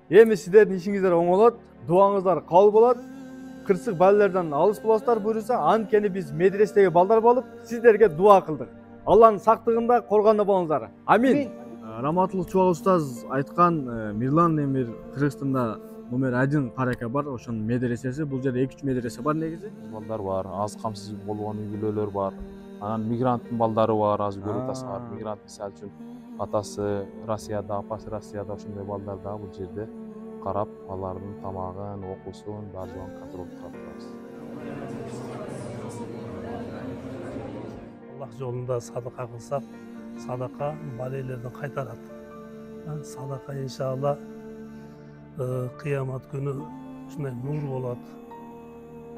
Эми сиздердин ишиңиздер оңолот, дуаңыздар кабыл болот. Кырсык балдардан алыс болосуздар буюрса, анткени биз медреседеги балдар болуп, сиздерге дуа кылдык. Алланын сактыгында, коргонунда болуңуздар. Амин. Раматылык Чубак устаз айткан Мирлан Эмир Кыргызстанда номер 1 карака бар, ошонун медресеси. Бул жерде 2-3 медресе бар негизи. Балдар бар, аз камсыз болгон үй бүлөлөр бар. Анан мигранттын балдары бар, аз үй атасы бар. Мигрант мисалы үчүн атасы Россияда, апасы Россияда, ошондой балдар да бул жерде карап, алардын тамагын, окуусун баардыгын контролдуп турабыз. Аллах жолунда садака кылсак, садака балелерден кайтарат. Садака иншалла кыямат күнү ушундай нур болот.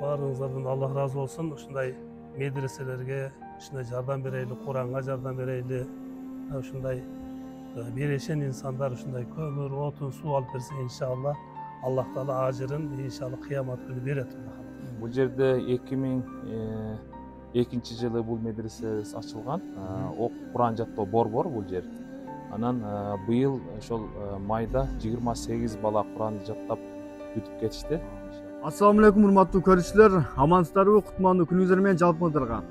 Баарыңыздардан Аллах разы болсун. Ушундай медреселерге ушундай жардам берели, Куранга жардам берели. Ушундай берешен инсандар ушундай көмүр, отун, суу алып берсе иншалла Аллах Таала ажырын иншалла кыямат күнү берет. Бул жерде 2002 жылы бул медресе ачылган. Куран жаттоо борбор бул жер. Анан быйыл ошол майда 28 бала Куранды жаттап бүтүп кетишти. Ассаламу алейкум, урматтуу көрүүчүлөр. Амансыздарбы? Кутмандуу күнүңүздөр менен жалпыңыздарга.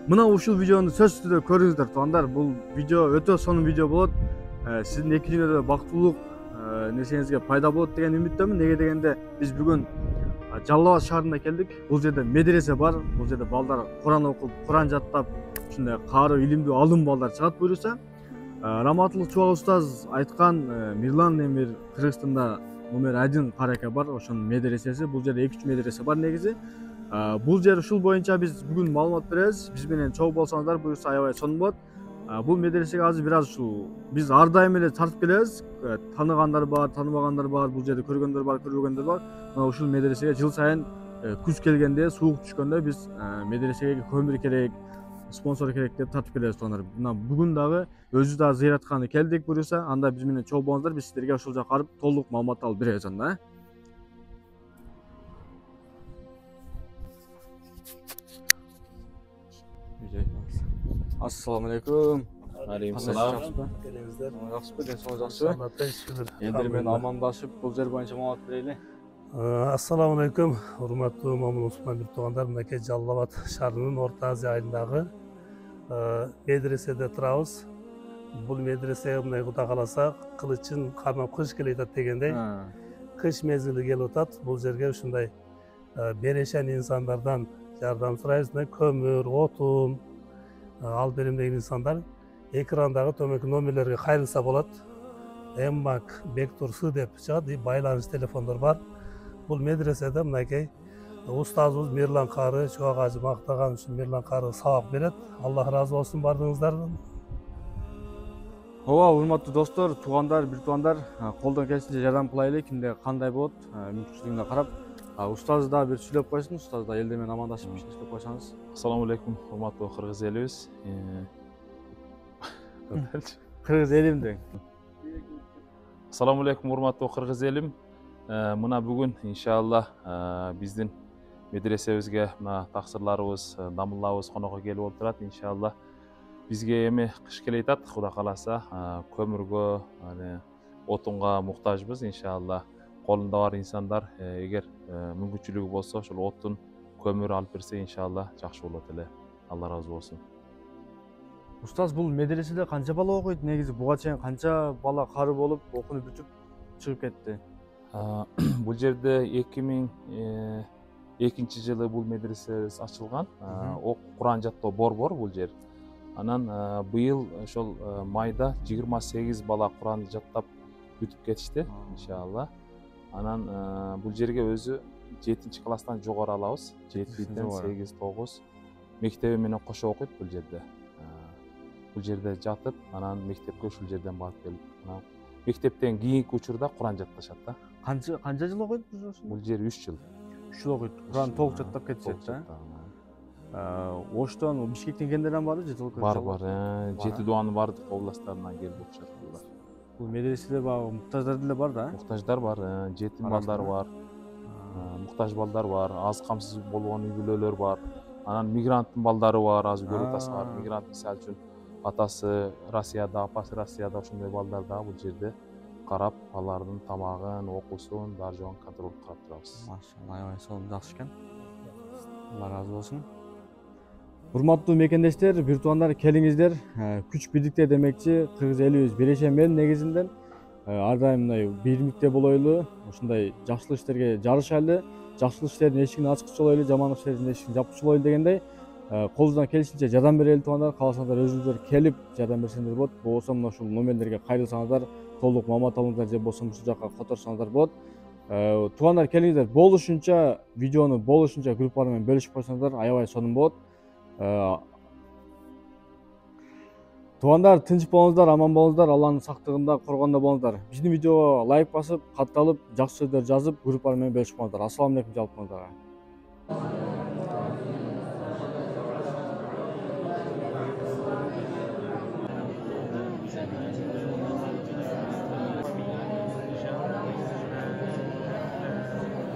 Мына ушул видеону сөзсүз түрдө көрүңүздөр туугандар. Бул видео өтө сонун видео болот. Сиздин эки дүйнөдө бактылуулук нерсеңизге пайда болот деген үмүттөмүн. Неге дегенде биз бүгүн Жалал Абад шаарына келдик. Бул жерде медресе бар. Бул жерде балдар Куран окуп, Куран жаттап, ушундай кааруу, илимдүү, алым балдар чыгат буюрса. Раматылык Чубак устаз айткан Мирлан Эмир Кыргызстанда номер 1 карака бар, ошонун медресеси. Бул жерде 2-3 медресе бар негизи. Бул жер ушул боюнча биз бүгүн маалымат беребиз. Биз менен чогуу болсоңуздар буюрса аябай сонун болот. Бул медресеге азыр бир аз ушул биз ар дайым эле тартып келебиз. Таныгандар бар, таныбагандар бар, бул жерде көргөндөр бар, көрбөгөндөр бар. Мына ушул медресеге жыл сайын күз келгенде, суук түшкөндө биз медресеге көмүр керек, спонсор керек деп тартып келебиз туугандар. Мына бүгүн дагы өзүбүз дагы зыяратканга келдик буюрса, анда биз менен чогуу болуңуздар, биз сиздерге ошол жака барып толук маалымат алып беребиз анда. Ассаламу алейкум. Алейкумсалам. Келиңиздер. Жакшысызбы? Ден жакшыбы? Элдер менен амандашып, бул жер боюнча маалымат берели. Ассаламу алейкум, урматтуу Момун Усманбек туугандар. Мынакей Жалал Абад шаарынын Орто Азия айылындагы медреседе турабыз. Бул медресе мындай Кудай кааласа кылычын кармап кыш келе жатат дегендей. Кыш мезгили келип атат. Бул жерге ушундай берешен инсандардан жардам сурайбыз. Көмүр, отун алып берем деген инсандар экрандагы төмөнкү номерлерге кайрылса болот. Эммак, Бектурсы деп чыгат, байланыш телефондор бар. Бул медреседе мынакей устазыбыз Мирлан кары, Чубак ажы мактаган үчүн Мирлан кары сабак берет. Аллах разы болсун бардыгыңыздардан. Ооба, урматтуу достор, туугандар, бир туугандар, колдон келишинче жардам кылайлы, кимде кандай болот, мүмкүнчүлүгүнө карап. Устаз да бир сүйлөп койсун, устаз да элдер менен амандашып сүйлөп койсоңуз. Ассаламу алейкум, урматтуу кыргыз элибиз. Кыргыз элим дең. Ассаламу алейкум, урматтуу кыргыз элим. Мына бүгүн иншалла биздин медресебизге мына таксырларыбыз, дамылларыбыз конокко келип отурат. Иншалла бизге эми кыш келе жатат, Кудай кааласа көмүргө, отунга муктажбыз. Иншалла колунда бар инсандар эгер мүмкүнчүлүгү болсо ошол отун, көмүр алып берсе иншалла жакшы болот эле. Алла разы болсун. Устаз, бул медреседе канча бала окуйт? Негизи буга чейин канча бала кары болуп, окунуп бүтүп чыгып кетти? Бул жерде 2002 жылы бул медресе ачылган. Куран жаттоо борбор бул жер. Анан быйыл ошол майда 28 бала Куранды жаттап бүтүп кетишти иншалла. Анан бул жерге өзү 7-класстан жогору алабыз. 7-ден 8-9 мектеби менен кошо окуйт бул жерде. Бул жерде жатып, анан мектепке ушул жерден барып келип, мектептен кийинки учурда Куран жатташат да. Канча жыл окуйт бул жер? 3 жыл. 3 жыл окуйт. Куран толук жаттап кетишет да. Оштон, Бишкектен келгендерден барбы же толук? Бар. 7 дуанын бардык областтарынан келип окушат булар. Бул медреседе баягы муктаждар деле бар да? Муктаждар бар, жетим балдар бар. Муктаж балдар бар, аз камсыз болгон үй бүлөлөр бар. Анан мигранттын балдары бар, аз үй атасы бар. Мигрант мисалы үчүн атасы Россияда, апасы Россияда, ошондой балдар да бул жерде карап, алардын тамагын, окуусун баары жоон контролдуп карап турабыз. Машалла, аябай сонун жакшы экен. Алла разы болсун. Урматтуу мекендештер, бир туугандар, келиңиздер. Күч бирдикте демекчи, кыргыз элибиз бирешемел негизинен ар дайым мындай биримдикте болойлу, ушундай жакшылык иштерге жарышайлы, жакшылык иштердин эшигин ачкыч болойлу, жамандык иштердин эшигин жапкыч болойлу дегендей колубуздан келишинче жардам берели туугандар. Кааласаңыздар өзүңүздөр келип жардам берсеңиздер болот. Болбосо мына ушул номерлерге кайрылсаңыздар, толук маалымат алыңыздар же болбосо ушул жака которсаңыздар болот. Туугандар, келиңиздер, болушунча видеону болушунча группалар менен бөлүшүп койсоңуздар аябай сонун болот. Туугандар, тынч болуңуздар, аман болуңуздар, Алланын сактыгында, коргонунда болуңуздар. Биздин видеого лайк басып, катталып, жакшы сөздөр жазып, группалар менен бөлүшүп коюңуздар. Ассаламу алейкум жалпыңыздарга.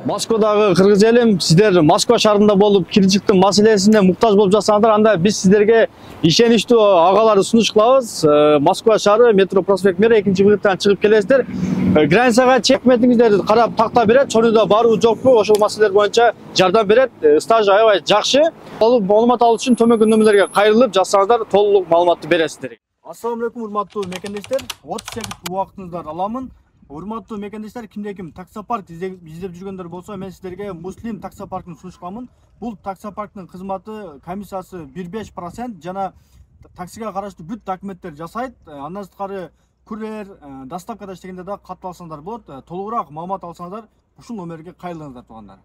Москвадагы кыргыз элим, сиздер Москва шаарында болуп кирчиктин маселесине муктаж болуп жатсаңыздар, анда биз сиздерге ишеничтүү агаларды сунуш кылабыз. Москва шаары, метро проспект Мера 2-бөгөттөн чыгып келесиздер. Границага чекметиңиздерди карап такта берет, чонуйда барбы жокпу, ошол маселелер боюнча жардам берет. Стажы аябай жакшы. Маалымат алуу үчүн төмөнкү номерлерге кайрылып жазсаңыздар, толук маалыматты бересиздер. Ассаламу алейкум, урматтуу мекендештер. 30 секунд убактыңызды аламын. Урматтуу мекендештер, кимде-ким таксопарк издеп жүргөндөр болсо, мен сиздерге Муслим таксопаркын сунуш кылам. Бул таксопарктын кызматы комиссиясы 1,5% жана таксиге караштуу бүт документтер жасайт. Андан сырткары курьер, доставкада иштегенде да катталсаңдар болот. Толугураак маалымат алсаңыздар, ушул номерге кайрылыңыздар туугандар.